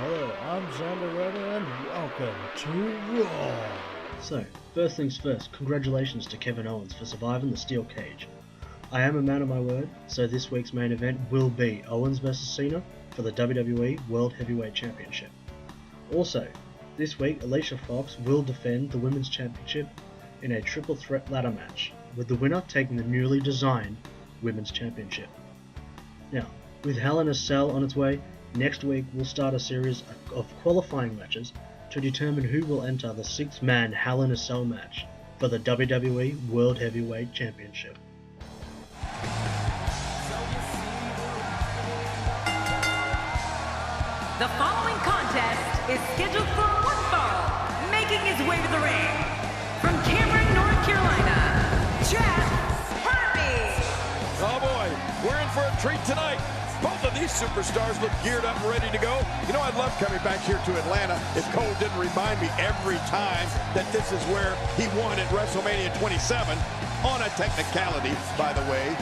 Hello, I'm Xander and welcome to Raw. So, first things first, congratulations to Kevin Owens for surviving the steel cage. I am a man of my word, so this week's main event will be Owens vs Cena for the WWE World Heavyweight Championship. Also, this week Alicia Fox will defend the Women's Championship in a triple threat ladder match, with the winner taking the newly designed Women's Championship. Now, with Hell in a Cell on its way, next week we'll start a series of qualifying matches to determine who will enter the 6-man Hell in a Cell match for the WWE World Heavyweight Championship. The following contest is scheduled for one fall, making his way to the ring. From Cameron, North Carolina, Jeff Harvey. Oh boy, we're in for a treat tonight. Both of these superstars look geared up and ready to go. You know, I'd love coming back here to Atlanta if Cole didn't remind me every time that this is where he won at WrestleMania 27, on a technicality, by the way.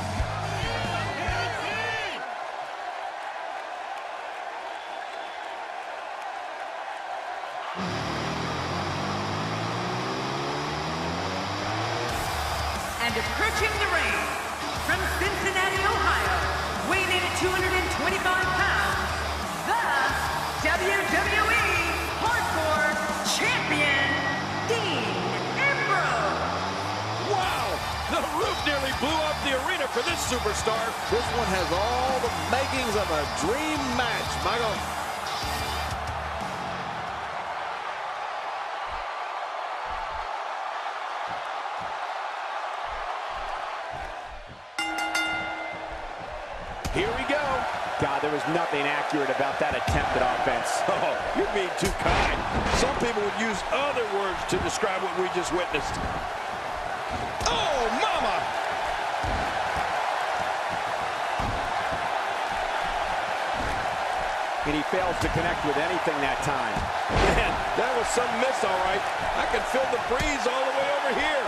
And approaching the ring, from Cincinnati, Ohio, weighing in at 225 pounds, the WWE Hardcore Champion, Dean Ambrose. Wow, the roof nearly blew off the arena for this superstar. This one has all the makings of a dream match, Michael. Here we go. God, there was nothing accurate about that attempt at offense. Oh, you're being too kind. Some people would use other words to describe what we just witnessed. Oh, mama! And he fails to connect with anything that time. Man, that was some miss, all right. I can feel the breeze all the way over here.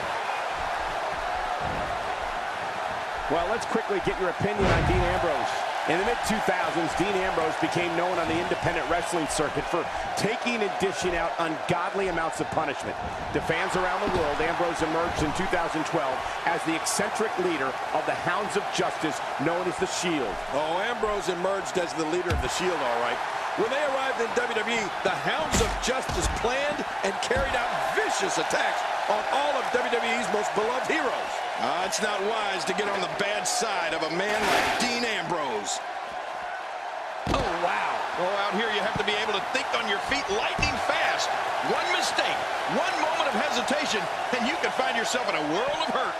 Well, let's quickly get your opinion on Dean Ambrose. In the mid-2000s, Dean Ambrose became known on the independent wrestling circuit for taking and dishing out ungodly amounts of punishment. To fans around the world, Ambrose emerged in 2012 as the eccentric leader of the Hounds of Justice, known as The Shield. Oh, Ambrose emerged as the leader of the Shield, all right. When they arrived in WWE, the Hounds of Justice planned and carried out vicious attacks on all of WWE's most beloved heroes. It's not wise to get on the bad side of a man like Dean Ambrose. Oh, wow. Oh, out here you have to be able to think on your feet lightning fast. One mistake, one moment of hesitation, and you can find yourself in a world of hurt.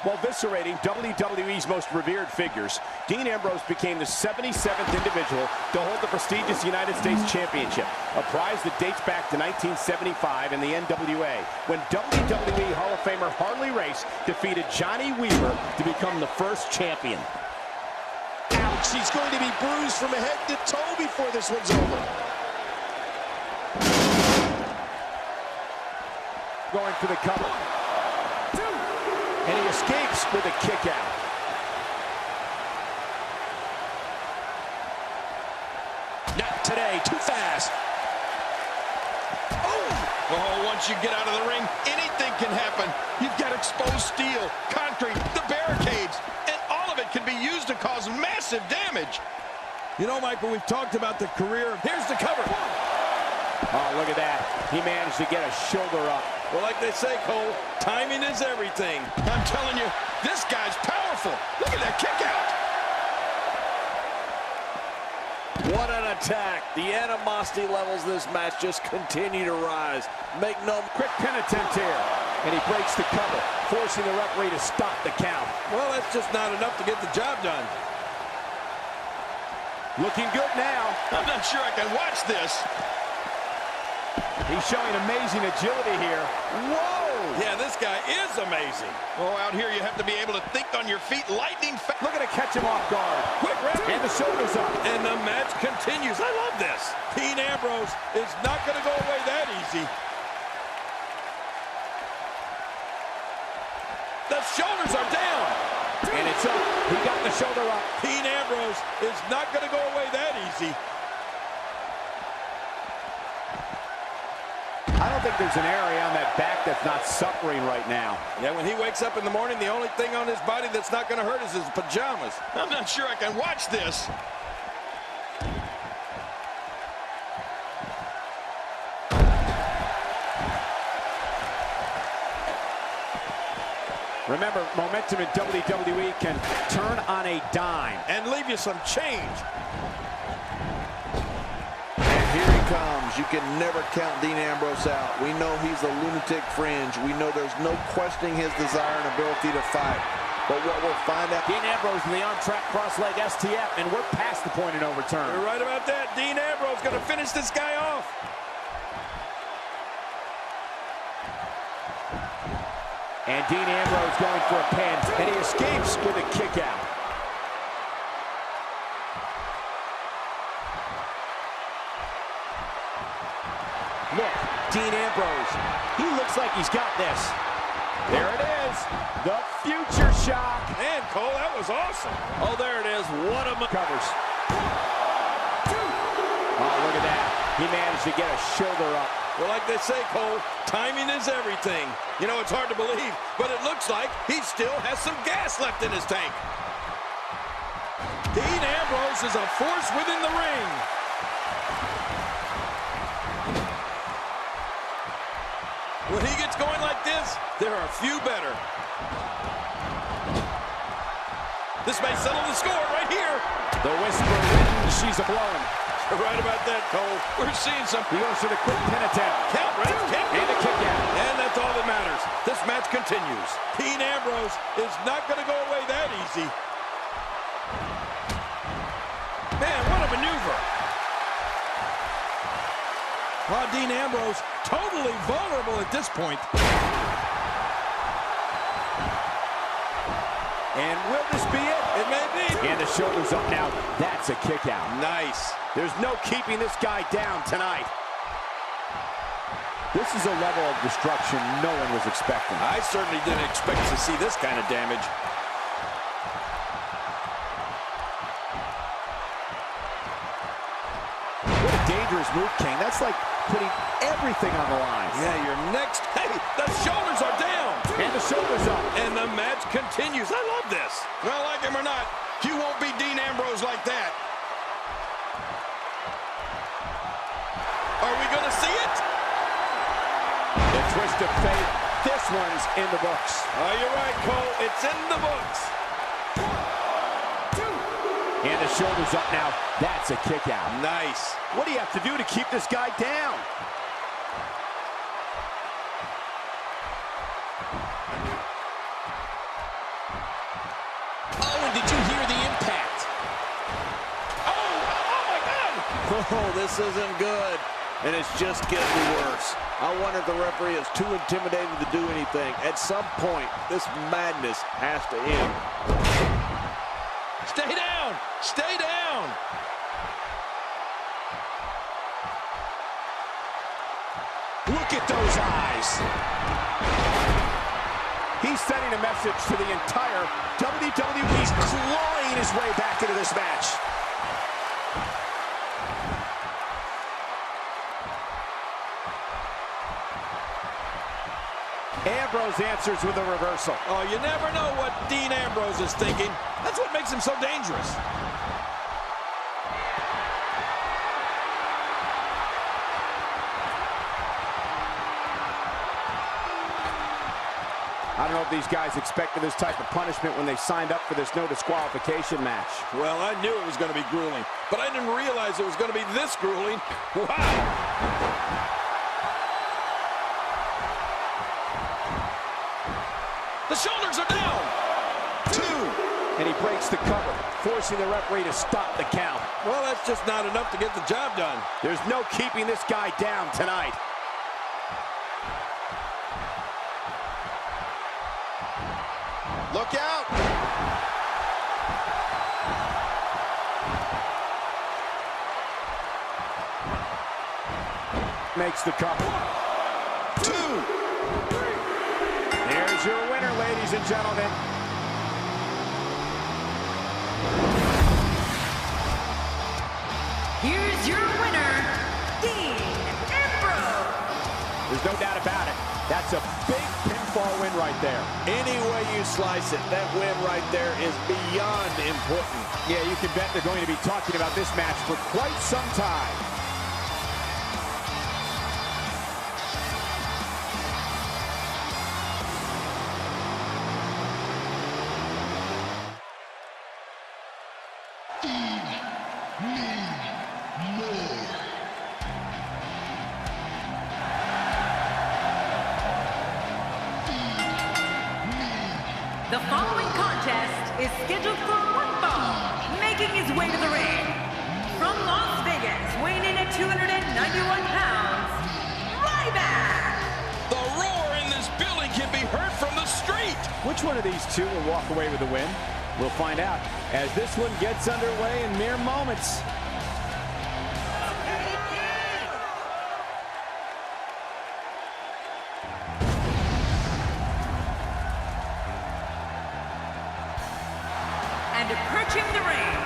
While eviscerating WWE's most revered figures, Dean Ambrose became the 77th individual to hold the prestigious United States Championship, a prize that dates back to 1975 in the NWA, when WWE Hall of Famer Harley Race defeated Johnny Weaver to become the first champion. Ouch, he's going to be bruised from head to toe before this one's over. Going for the cover. And he escapes with a kick out. Not today, too fast. Oh, once you get out of the ring, anything can happen. You've got exposed steel, concrete, the barricades, and all of it can be used to cause massive damage. You know, Michael, we've talked about the career. Here's the cover. Oh, look at that. He managed to get a shoulder up. Well, like they say, Cole, timing is everything. I'm telling you, this guy's powerful. Look at that kick out. What an attack. The animosity levels of this match just continue to rise. Make no Quick pin attempt here. And he breaks the cover, forcing the referee to stop the count. Well, that's just not enough to get the job done. Looking good now. I'm not sure I can watch this. He's showing amazing agility here. Whoa! Yeah, this guy is amazing. Oh, out here you have to be able to think on your feet lightning fast. Look at it catch him off guard. Quick, and the shoulders up. And the match continues. I love this. Dean Ambrose is not going to go away that easy. The shoulders are down. And He got the shoulder up. Dean Ambrose is not going to go away that easy. I don't think there's an area on that back that's not suffering right now. Yeah, when he wakes up in the morning, the only thing on his body that's not going to hurt is his pajamas. I'm not sure I can watch this. Remember, momentum in WWE can turn on a dime. And leave you some change. And here he comes. You can never count Dean Ambrose out. We know he's a lunatic fringe. We know there's no questioning his desire and ability to fight. But what we'll find out... Dean Ambrose in the on-track cross-leg STF, and we're past the point of no return. You're right about that. Dean Ambrose going to finish this guy off. And Dean Ambrose going for a pin, and he escapes with a kick out. Look, Dean Ambrose, he looks like he's got this. There it is, the future shock. Man, Cole, that was awesome. Oh, there it is. What a Covers. Oh, look at that. He managed to get a shoulder up. Well, like they say, Cole, timing is everything. You know, it's hard to believe, but it looks like he still has some gas left in his tank. Dean Ambrose is a force within the ring. When he gets going like this, there are a few better. This may settle the score right here. The whisper written, she's a-blowing. You're right about that, Cole. We're seeing some... He goes for the quick pin attempt. Count, Ref, count. And a kick out. And that's all that matters. This match continues. Dean Ambrose is not going to go away that easy. Man, what a maneuver. Oh, Dean Ambrose totally vulnerable at this point. And will this be it? It may be. And the shoulder's up now. That's a kick out. Nice. There's no keeping this guy down tonight. This is a level of destruction no one was expecting. I certainly didn't expect to see this kind of damage. What a dangerous move, King. That's like putting everything on the line. Yeah, your next... Hey, the shoulders are down. And the shoulder's up. And the match continues. I love this. Well, like him or not, you won't beat Dean Ambrose like that. Are we going to see it? The twist of fate. This one's in the books. Oh, you're right, Cole. It's in the books. And the shoulder's up now. That's a kick out. Nice. What do you have to do to keep this guy down? Oh, and did you hear the impact? Oh my God. Oh, this isn't good. And it's just getting worse. I wonder if the referee is too intimidated to do anything. At some point, this madness has to end. Stay down. Stay down. Look at those eyes. He's sending a message to the entire WWE. He's clawing his way back into this match. Ambrose answers with a reversal. Oh, you never know what Dean Ambrose is thinking. That's what makes him so dangerous. I don't know if these guys expected this type of punishment when they signed up for this no disqualification match. Well, I knew it was going to be grueling, but I didn't realize it was going to be this grueling. Wow. The shoulders are down. 2. And he breaks the cover, forcing the referee to stop the count. Well, that's just not enough to get the job done. There's no keeping this guy down tonight. Look out! Makes the cover. 2. There's your winner, ladies and gentlemen. There's no doubt about it. That's a big pinfall win right there. Any way you slice it, that win right there is beyond important. Yeah, you can bet they're going to be talking about this match for quite some time. The following contest is scheduled for one fall, making his way to the ring. From Las Vegas, weighing in at 291 pounds, Ryback! The roar in this building can be heard from the street. Which one of these two will walk away with the win? We'll find out as this one gets underway in mere moments. And approaching the ring,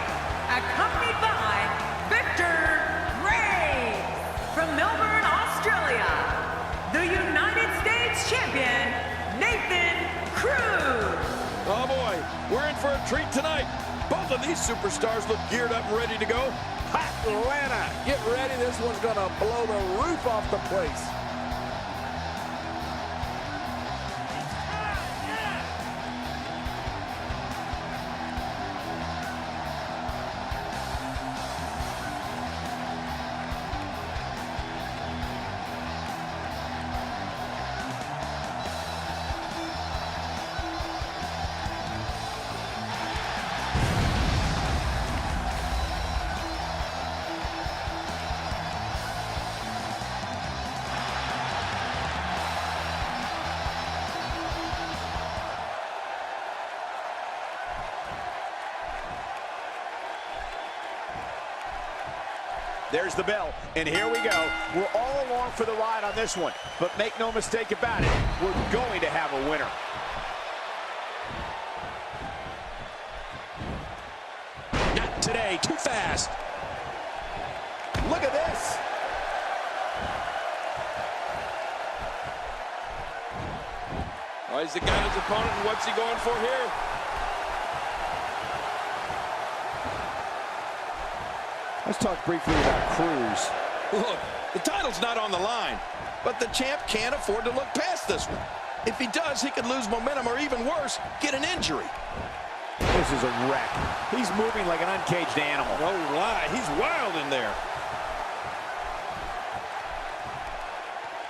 accompanied by Victor Ray from Melbourne, Australia, the United States Champion, Nathan Cruz. Oh boy, we're in for a treat tonight. Both of these superstars look geared up and ready to go. Hot Atlanta, get ready. This one's going to blow the roof off the place. There's the bell, and here we go. We're all along for the ride on this one, but make no mistake about it, we're going to have a winner. Not today, too fast. Look at this. Oh, he's got his opponent, and what's he going for here? Let's talk briefly about Cruz. Look, the title's not on the line, but the champ can't afford to look past this one. If he does, he could lose momentum or even worse, get an injury. This is a wreck. He's moving like an uncaged animal. No lie, he's wild in there.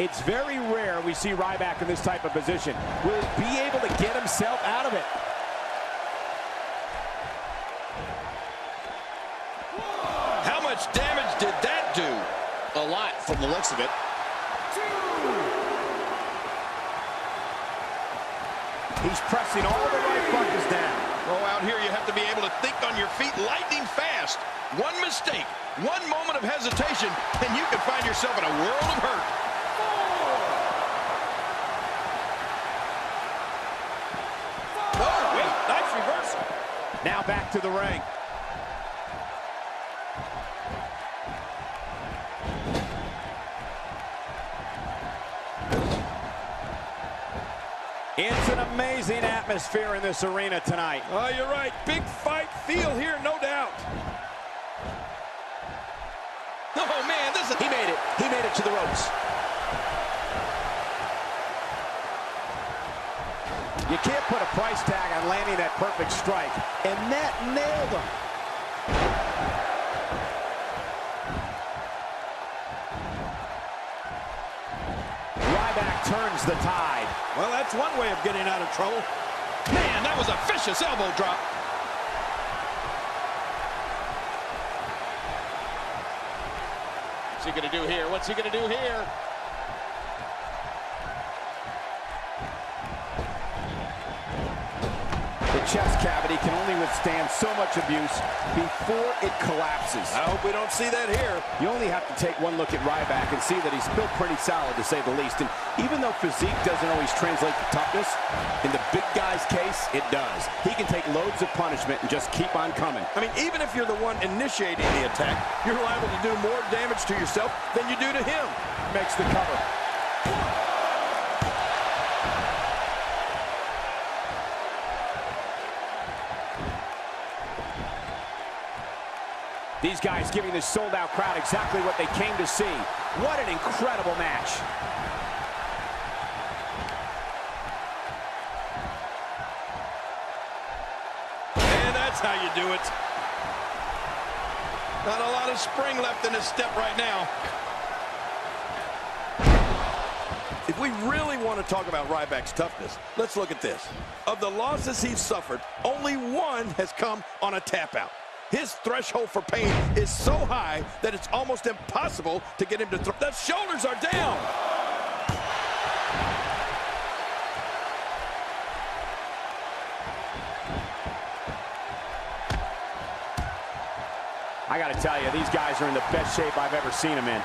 It's very rare we see Ryback in this type of position. Will he be able to get himself out of it? How much damage did that do? A lot from the looks of it. He's pressing all the right buttons down. Oh, out here you have to be able to think on your feet lightning fast. One mistake, one moment of hesitation, and you can find yourself in a world of hurt. Oh, wait, nice reversal. Now back to the ring. It's an amazing atmosphere in this arena tonight. Oh, you're right. Big fight feel here, no doubt. Oh, man, this is... He made it. He made it to the ropes. You can't put a price tag on landing that perfect strike. And that nailed him. Ryback turns the tide. Well, that's one way of getting out of trouble. Man, that was a vicious elbow drop. What's he going to do here? What's he going to do here? The chest cavity can only withstand so much abuse before it collapses. I hope we don't see that here. You only have to take one look at Ryback and see that he's built pretty solid, to say the least. And even though physique doesn't always translate to toughness, in the big guy's case, it does. He can take loads of punishment and just keep on coming. I mean, even if you're the one initiating the attack, you're liable to do more damage to yourself than you do to him. Makes the cover. These guys giving this sold-out crowd exactly what they came to see. What an incredible match. And that's how you do it. Not a lot of spring left in his step right now. If we really want to talk about Ryback's toughness, let's look at this. Of the losses he's suffered, only one has come on a tap-out. His threshold for pain is so high that it's almost impossible to get him to throw. The shoulders are down. I got to tell you, these guys are in the best shape I've ever seen them in.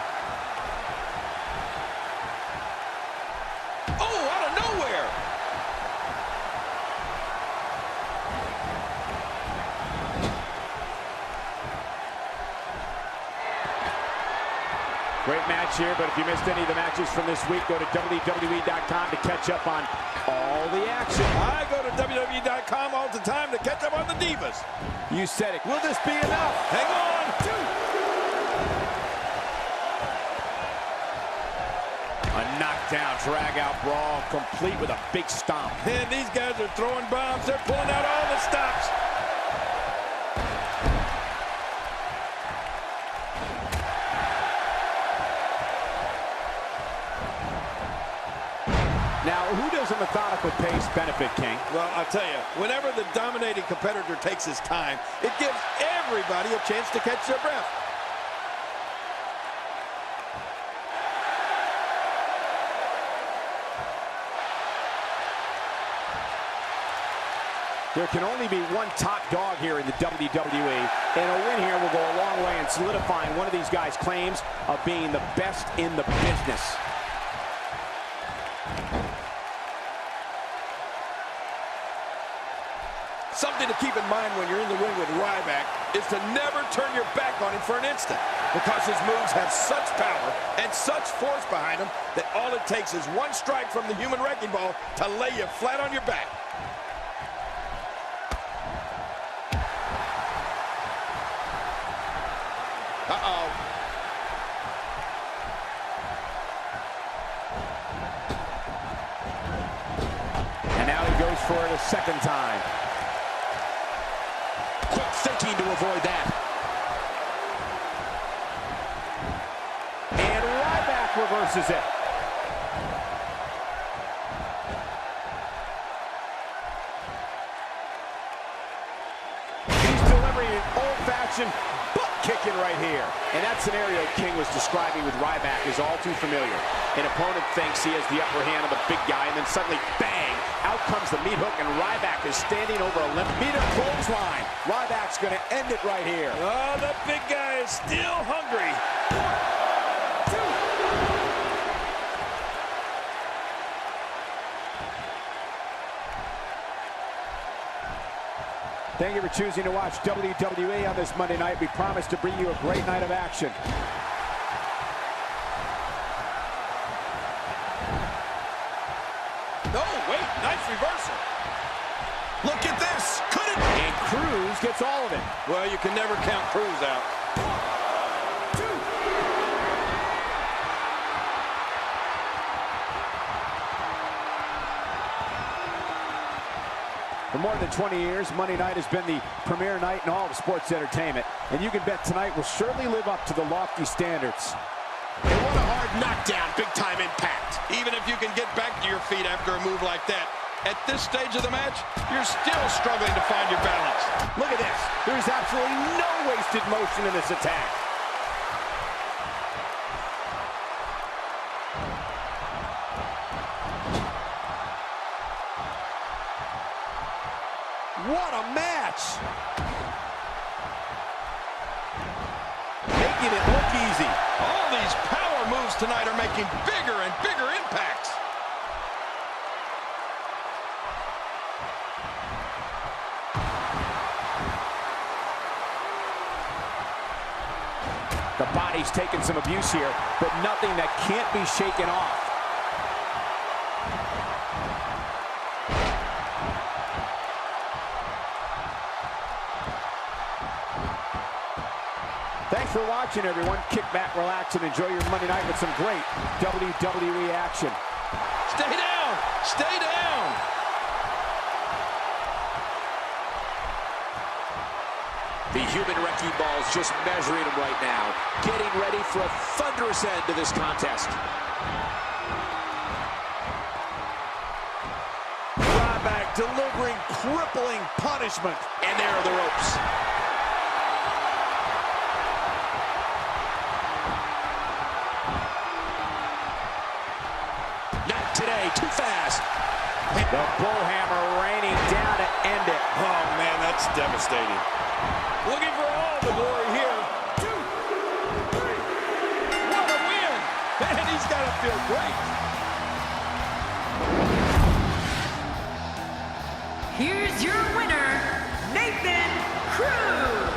Oh, out of nowhere. Great match here, but if you missed any of the matches from this week, go to WWE.com to catch up on all the action. I go to WWE.com all the time to catch up on the Divas. You said it. Will this be enough? Hang on. A knockdown, drag-out brawl, complete with a big stomp. And these guys are throwing bombs. They're pulling out all the stops. Now, who does a methodical pace benefit, King? Well, I'll tell you, whenever the dominating competitor takes his time, it gives everybody a chance to catch their breath. There can only be one top dog here in the WWE, and a win here will go a long way in solidifying one of these guys' claims of being the best in the business. Something to keep in mind when you're in the ring with Ryback is to never turn your back on him for an instant, because his moves have such power and such force behind them that all it takes is one strike from the human wrecking ball to lay you flat on your back. Uh-oh. And now he goes for it a second time. Quick thinking to avoid that. And Ryback reverses it. He's delivering an old-fashioned butt kicking right here. And that scenario King was describing with Ryback is all too familiar. An opponent thinks he has the upper hand on the big guy, and then suddenly, bang, out comes the meat hook, and Ryback is standing over a limp meat hook clothesline. Ryback's going to end it right here. Oh, the big guy is still hungry. Thank you for choosing to watch WWE on this Monday night. We promise to bring you a great night of action. Oh, wait, nice reversal. Look at this. Could it? And Cruz gets all of it. Well, you can never count Cruz out. For more than 20 years, Monday night has been the premier night in all of sports entertainment. And you can bet tonight will surely live up to the lofty standards. And what a hard knockdown, big-time impact. Even if you can get back to your feet after a move like that, at this stage of the match, you're still struggling to find your balance. Look at this. There's absolutely no wasted motion in this attack. What a match! Making it look easy. All these power moves tonight are making bigger and bigger impacts. The body's taking some abuse here, but nothing that can't be shaken off. Thanks for watching, everyone. Kick back, relax, and enjoy your Monday night with some great WWE action. Stay down! Stay down! The human wrecking ball is just measuring him right now, getting ready for a thunderous end to this contest. Ryback delivering crippling punishment. And there are the ropes. Not today, too fast. The bullhammer raining down to end it. Oh, man, that's devastating. Looking for all the glory here. 2, 3. What a win. Man, he's got to feel great. Here's your winner, Nathan Cruz.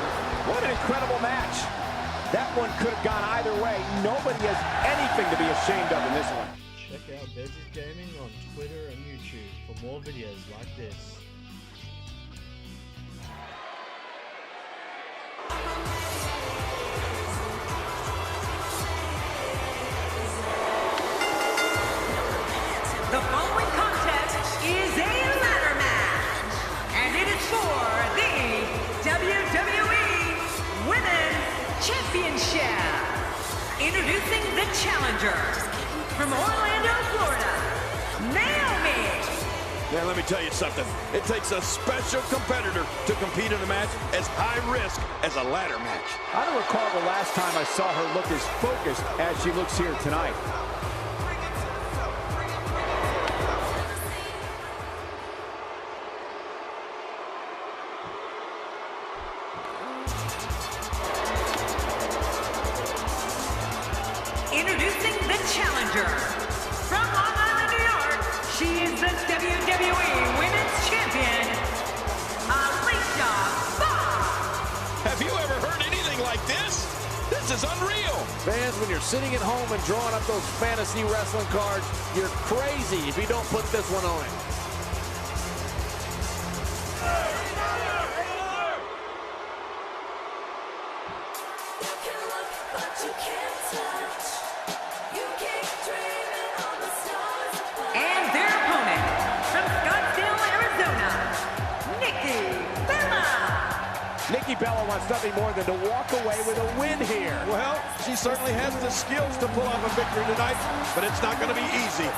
What an incredible match. That one could have gone either way. Nobody has anything to be ashamed of in this one. Check out Desert Gaming on Twitter and YouTube for more videos like this. The following contest is a ladder match, and it is for the WWE Women's Championship. Introducing the challenger from Orlando, Florida, Naomi. Man, let me tell you something. It takes a special competitor to compete in a match as high risk as a ladder match. I don't recall the last time I saw her look as focused as she looks here tonight. Introducing the challenger from Long Island, New York. She is the WWE Women's Champion, Alicia Fox. Have you ever heard anything like this? This is unreal. Fans, when you're sitting at home and drawing up those fantasy wrestling cards, you're crazy if you don't put this one on it. And their opponent from Scottsdale, Arizona, Nikki Bella. Nikki Bella wants nothing more than to walk away with a win here. Well, she certainly has the skills to pull off a victory tonight, but it's not going to be easy.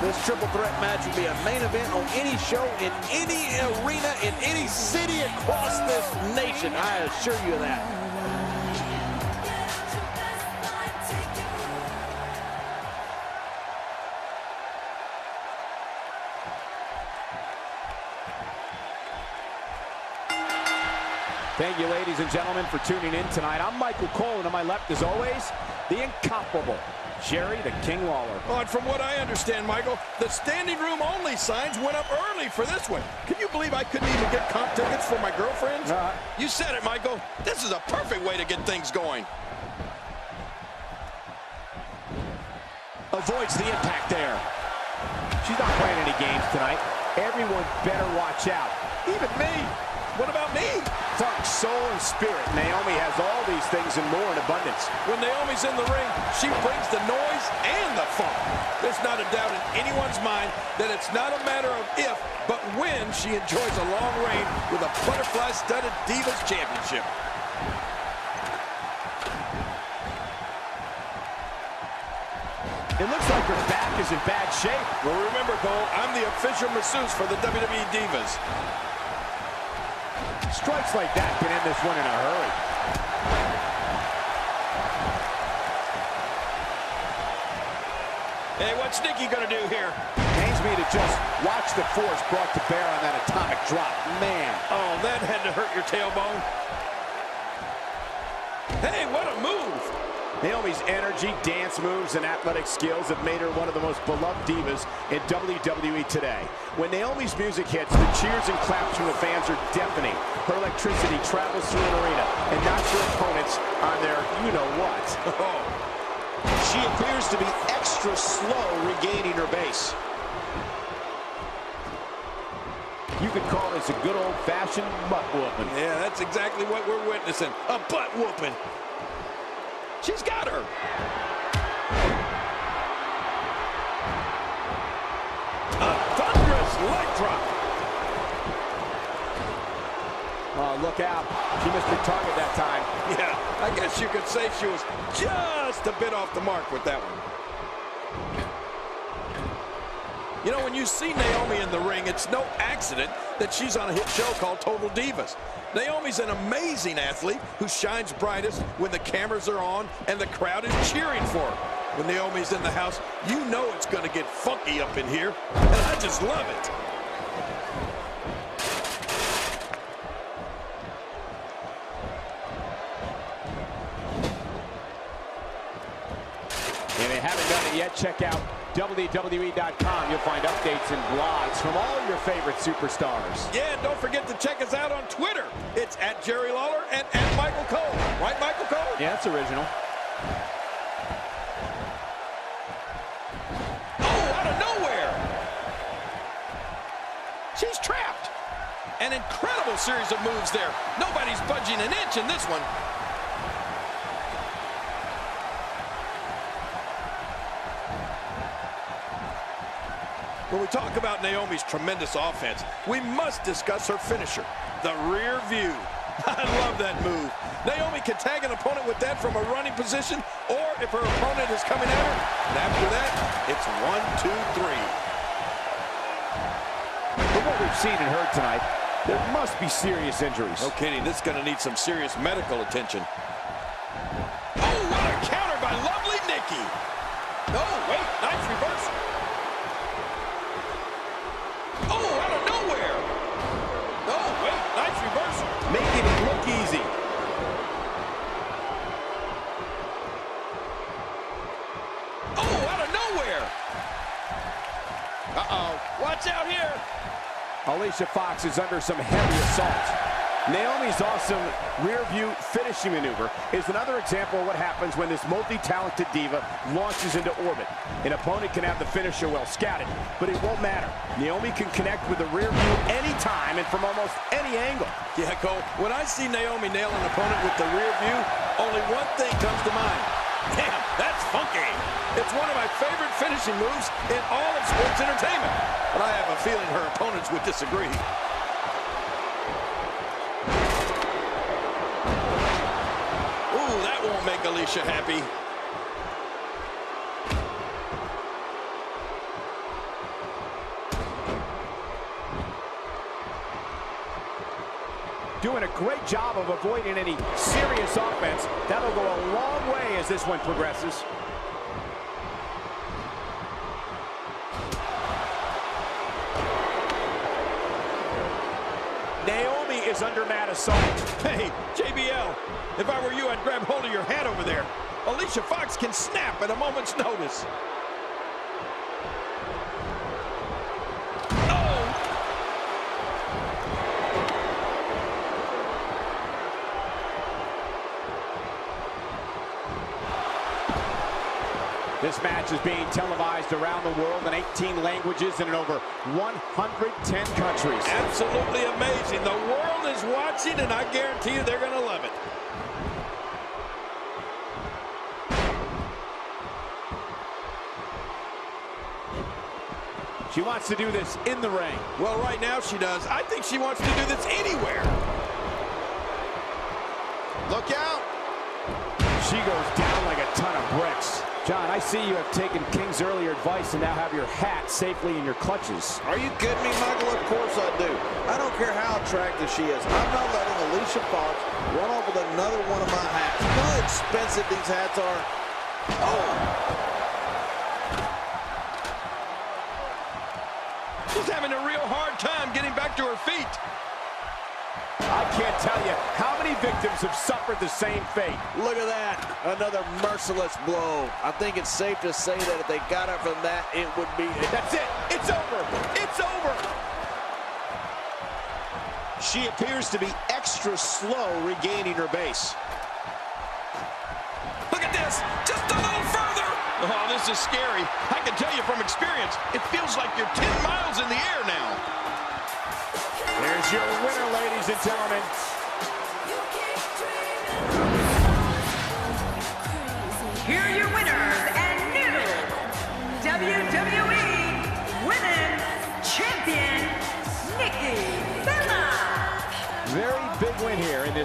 This triple threat match will be a main event on any show, in any arena, in any city across this nation. I assure you of that. Thank you, ladies and gentlemen, for tuning in tonight. I'm Michael Cole, and on my left, as always, the incomparable Jerry the King Lawler. Oh, and from what I understand, Michael, the standing room only signs went up early for this one. Can you believe I couldn't even get comp tickets for my girlfriends? You said it, Michael. This is a perfect way to get things going. Avoids the impact there. She's not playing any games tonight. Everyone better watch out. Even me. What about me? Funk, soul, and spirit. Naomi has all these things and more in abundance. When Naomi's in the ring, she brings the noise and the funk. There's not a doubt in anyone's mind that it's not a matter of if, but when she enjoys a long reign with a butterfly-studded Divas Championship. It looks like her back is in bad shape. Well, remember, Cole, I'm the official masseuse for the WWE Divas. Strikes like that can end this one in a hurry. Hey, what's Nikki gonna do here? Pains me to just watch the force brought to bear on that atomic drop. Man. Oh, that had to hurt your tailbone. Hey, what a move! Naomi's energy, dance moves, and athletic skills have made her one of the most beloved divas in WWE today. When Naomi's music hits, the cheers and claps from the fans are deafening. Her electricity travels through an arena and knocks her opponents on their you-know-what. Oh. She appears to be extra slow regaining her base. You could call this a good old-fashioned butt whooping. Yeah, that's exactly what we're witnessing. A butt whooping. She's got her. A thunderous leg drop. Oh, look out. She missed her target that time. Yeah, I guess you could say she was just a bit off the mark with that one. You know, when you see Naomi in the ring, it's no accident that she's on a hit show called Total Divas. Naomi's an amazing athlete who shines brightest when the cameras are on and the crowd is cheering for her. When Naomi's in the house, you know it's going to get funky up in here, and I just love it. If you haven't done it yet, check out WWE.com. You'll find updates and blogs from all your favorite superstars. Yeah, and don't forget to check us out on Twitter. It's at Jerry Lawler and at Michael Cole. Right, Michael Cole? Yeah, that's original. Oh, out of nowhere! She's trapped. An incredible series of moves there. Nobody's budging an inch in this one. When we talk about Naomi's tremendous offense, we must discuss her finisher, the rear view. I love that move. Naomi can tag an opponent with that from a running position, or if her opponent is coming at her, and after that, it's 1, 2, 3. From what we've seen and heard tonight, there must be serious injuries. No kidding, this is going to need some serious medical attention. Oh, what a counter by lovely Nikki. Oh, wait, nice reversal. Oh, out of nowhere. Oh, wait, nice reversal. Making it look easy. Oh, out of nowhere. Uh-oh, watch out here. Alicia Fox is under some heavy assault. Naomi's awesome rear view finishing maneuver is another example of what happens when this multi-talented diva launches into orbit. An opponent can have the finisher well scouted, but it won't matter. Naomi can connect with the rear view anytime and from almost any angle. Yeah, Cole, when I see Naomi nail an opponent with the rear view, only one thing comes to mind. Damn, that's funky. It's one of my favorite finishing moves in all of sports entertainment. But I have a feeling her opponents would disagree. Ooh, that won't make Alicia happy. Doing a great job of avoiding any serious offense. That'll go a long way as this one progresses. Naomi is under mad assault. Hey, JBL, if I were you, I'd grab hold of your hat over there. Alicia Fox can snap at a moment's notice. This match is being televised around the world in 18 languages and in over 110 countries. Absolutely amazing. The world is watching, and I guarantee you they're going to love it. She wants to do this in the ring. Well, right now she does. I think she wants to do this anywhere. Look out. She goes down like a ton of bricks. John, I see you have taken King's earlier advice and now have your hat safely in your clutches. Are you kidding me, Michael? Of course I do. I don't care how attractive she is. I'm not letting Alicia Fox run off with another one of my hats. You know how expensive these hats are? Oh. She's having a real hard time getting back to her feet. I can't tell you how many victims have suffered the same fate. Look at that. Another merciless blow. I think it's safe to say that if they got up from that, it would be... That's it. It's over. It's over. She appears to be extra slow regaining her base. Look at this. Just a little further. Oh, this is scary. I can tell you from experience, it feels like you're 10 miles in the air now. Here's your winner, ladies and gentlemen.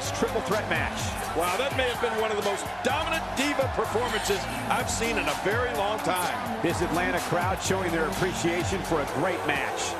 this triple threat match. Wow, that may have been one of the most dominant diva performances I've seen in a very long time. This Atlanta crowd showing their appreciation for a great match.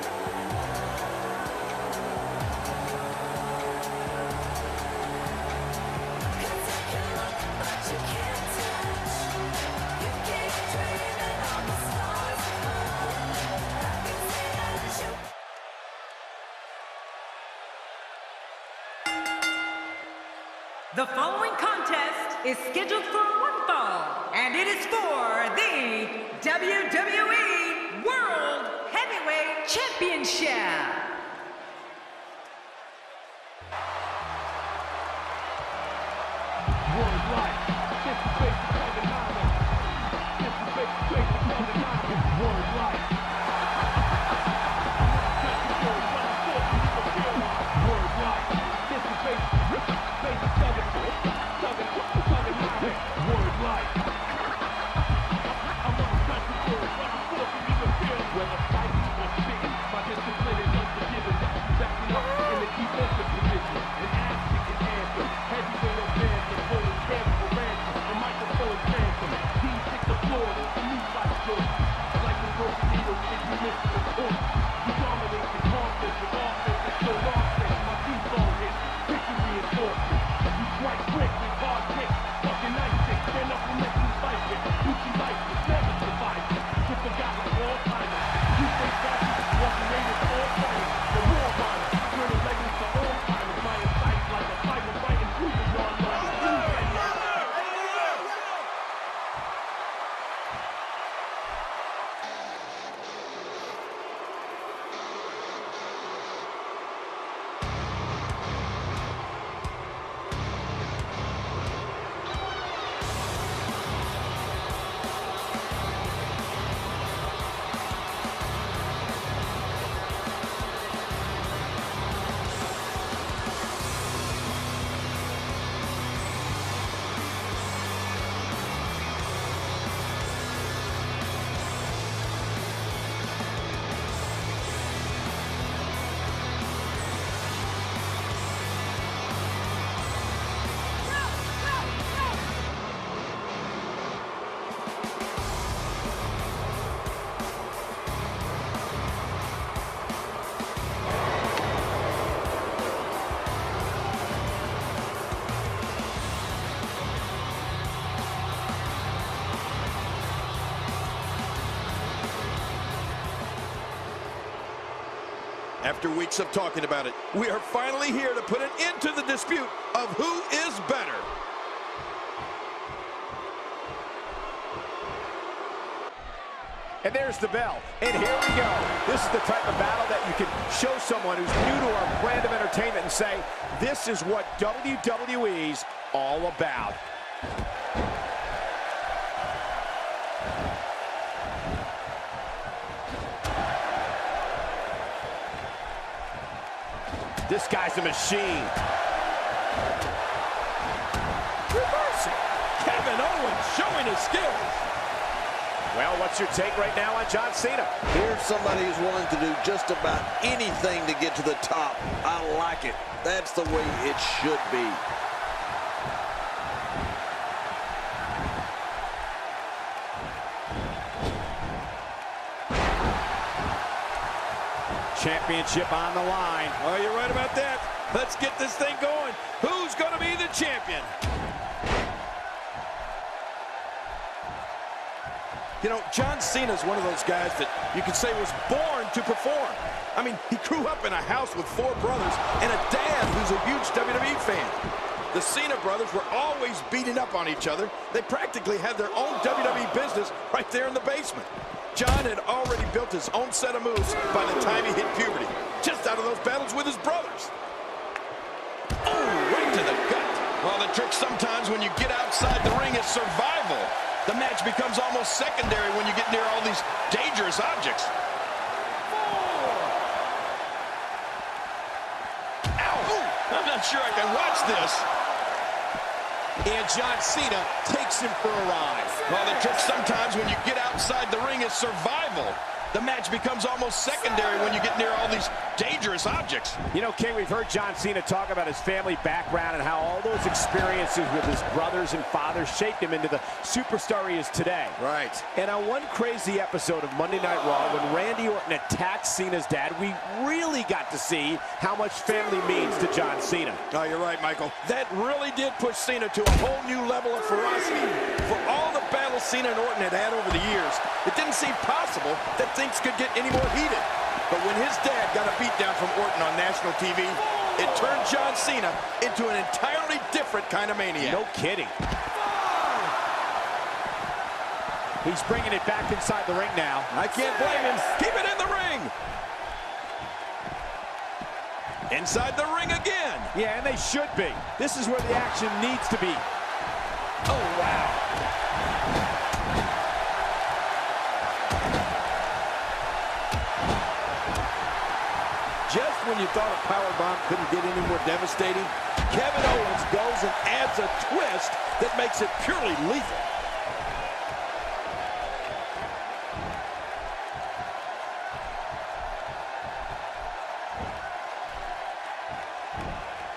The following contest is scheduled for one fall, and it is for the WWE World Heavyweight Championship. After weeks of talking about it, we are finally here to put an end to the dispute of who is better. And there's the bell. And here we go. This is the type of battle that you can show someone who's new to our brand of entertainment and say, this is what WWE's all about. This guy's a machine. Reversal. Kevin Owens showing his skills. Well, what's your take right now on John Cena? Here's somebody who's willing to do just about anything to get to the top. I like it. That's the way it should be. Championship on the line. Oh, you're right about that. Let's get this thing going. Who's going to be the champion? You know, John Cena's one of those guys that you could say was born to perform. I mean, he grew up in a house with 4 brothers and a dad who's a huge WWE fan. The Cena brothers were always beating up on each other. They practically had their own WWE business right there in the basement. John had already built his own set of moves by the time he hit puberty, just out of those battles with his brothers. Oh, right to the gut. Well, the trick sometimes when you get outside the ring is survival. The match becomes almost secondary when you get near all these dangerous objects. 4. Ow! Ooh, I'm not sure I can watch this. And John Cena takes him for a ride. Well, the trick sometimes when you get outside the ring is survival. the match becomes almost secondary when you get near all these dangerous objects. You know, King, we've heard John Cena talk about his family background and how all those experiences with his brothers and fathers shaped him into the superstar he is today. Right. And on one crazy episode of Monday Night Raw, when Randy Orton attacked Cena's dad, we really got to see how much family means to John Cena. Oh, you're right, Michael. That really did push Cena to a whole new level of ferocity. For all the battles Cena and Orton had over the years, it didn't seem possible that things could get any more heated. But when his dad got a beatdown from Orton on national TV, it turned John Cena into an entirely different kind of maniac. No kidding. He's bringing it back inside the ring now. I can't blame him. Keep it in the ring. Inside the ring again. Yeah, and they should be. This is where the action needs to be. Oh, wow. Just when you thought a powerbomb couldn't get any more devastating, Kevin Owens goes and adds a twist that makes it purely lethal.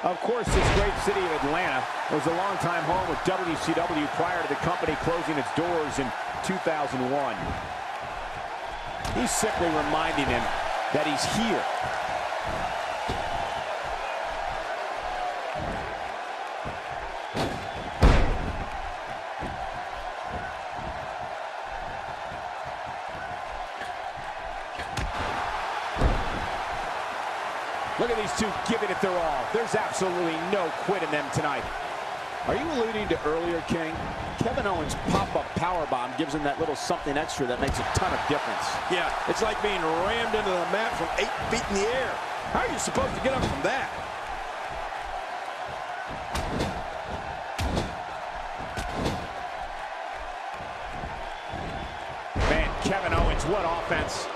Of course, this great city of Atlanta was a longtime home with WCW prior to the company closing its doors in 2001. He's simply reminding him that he's here. Look at these two giving it their all. There's absolutely no quit in them tonight. Are you alluding to earlier, King? Kevin Owens' pop-up powerbomb gives him that little something extra that makes a ton of difference. Yeah, it's like being rammed into the mat from 8 feet in the air. How are you supposed to get up from that? Man, Kevin Owens, what offense.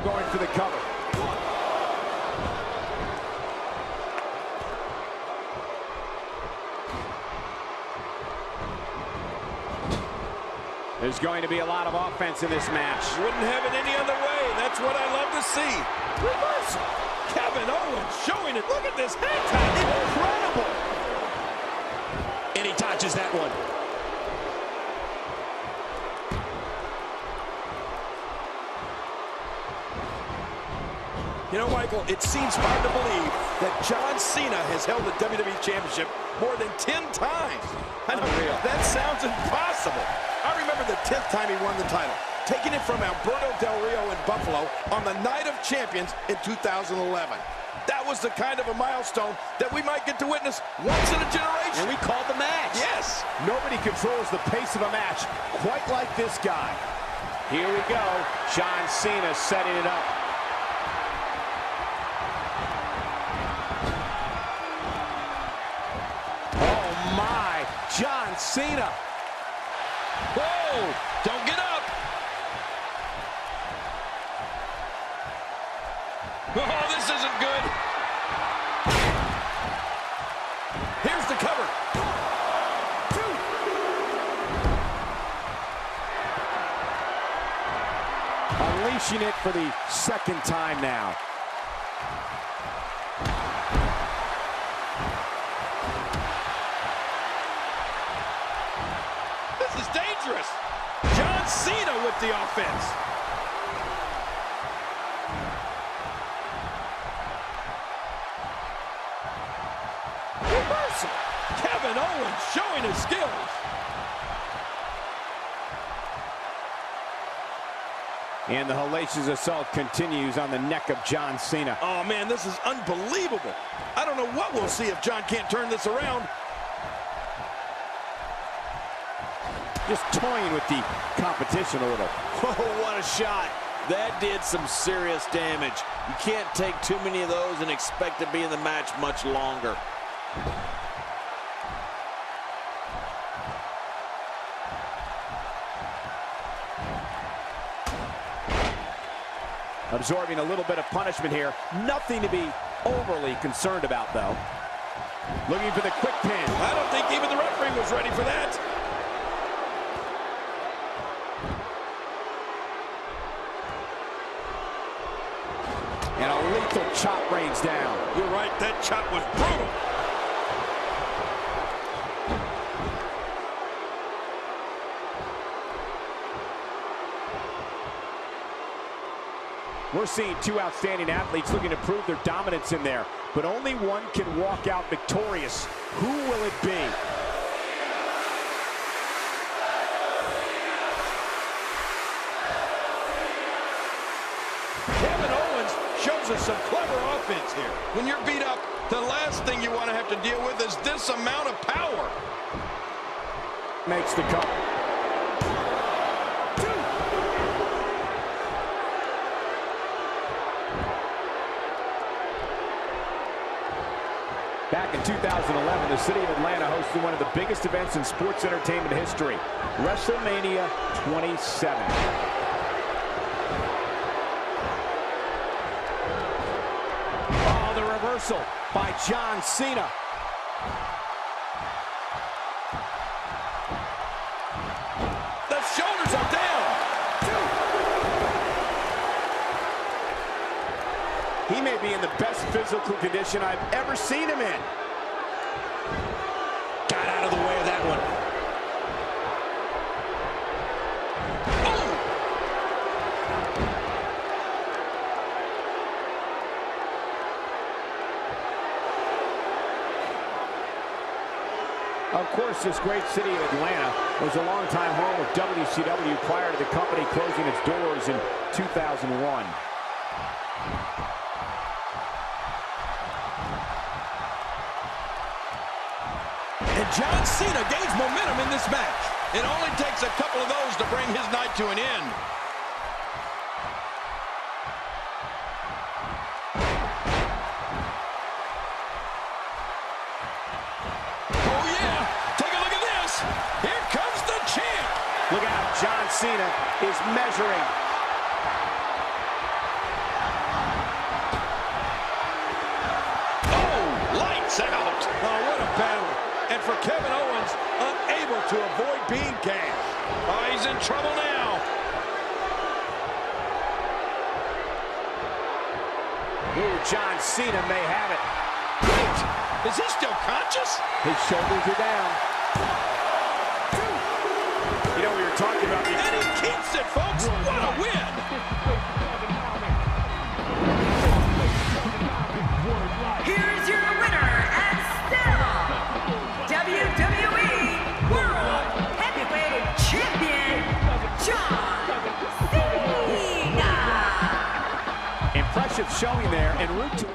Going for the cover. There's going to be a lot of offense in this match. Wouldn't have it any other way. That's what I love to see. Reversal. Kevin Owens showing it. Look at this hang time. Incredible. And he dodges that one. You know, Michael, it seems hard to believe that John Cena has held the WWE Championship more than 10 times. I know, that sounds impossible. I remember the 10th time he won the title, taking it from Alberto Del Rio in Buffalo on the Night of Champions in 2011. That was the kind of a milestone that we might get to witness once in a generation. And we called the match. Yes. Nobody controls the pace of a match quite like this guy. Here we go. John Cena setting it up. John Cena. Whoa! Don't get up! Oh, this isn't good. Here's the cover. 2. Unleashing it for the second time now. This is dangerous. John Cena with the offense. Reversal. Kevin Owens showing his skills. And the hellacious assault continues on the neck of John Cena. Oh, man, this is unbelievable. I don't know what we'll see if John can't turn this around. Just toying with the competition a little. Oh, what a shot. That did some serious damage. You can't take too many of those and expect to be in the match much longer. Absorbing a little bit of punishment here. Nothing to be overly concerned about, though. Looking for the quick pin. I don't think even the referee was ready for that. And a lethal chop rains down. You're right, that chop was brutal. We're seeing two outstanding athletes looking to prove their dominance in there, but only one can walk out victorious. Who will it be? Kevin Owens shows us some clever offense here. When you're beat up, the last thing you want to have to deal with is this amount of power. Makes the cover. Back in 2011, the city of Atlanta hosted one of the biggest events in sports entertainment history, WrestleMania 27. Oh, the reversal by John Cena. The shoulders are down. He may be in the best physical condition I've ever seen him in. Got out of the way of that one. Of course, this great city of Atlanta was a longtime home of WCW prior to the company closing its doors in 2001. And John Cena gains momentum in this match. It only takes a couple of those to bring his night to an end. Oh, yeah. Take a look at this. Here comes the champ. Look out, John Cena is measuring. Oh, lights out. Oh, what a battle. And for Kevin Owens, unable to avoid being gassed. Oh, he's in trouble now. Ooh, John Cena may have it. Wait, is he still conscious? His shoulders are down. You know, we were talking about the... And he keeps it, folks. What a win. Here's your winner and still WWE World Heavyweight Champion, John Cena. Impressive showing there en route to...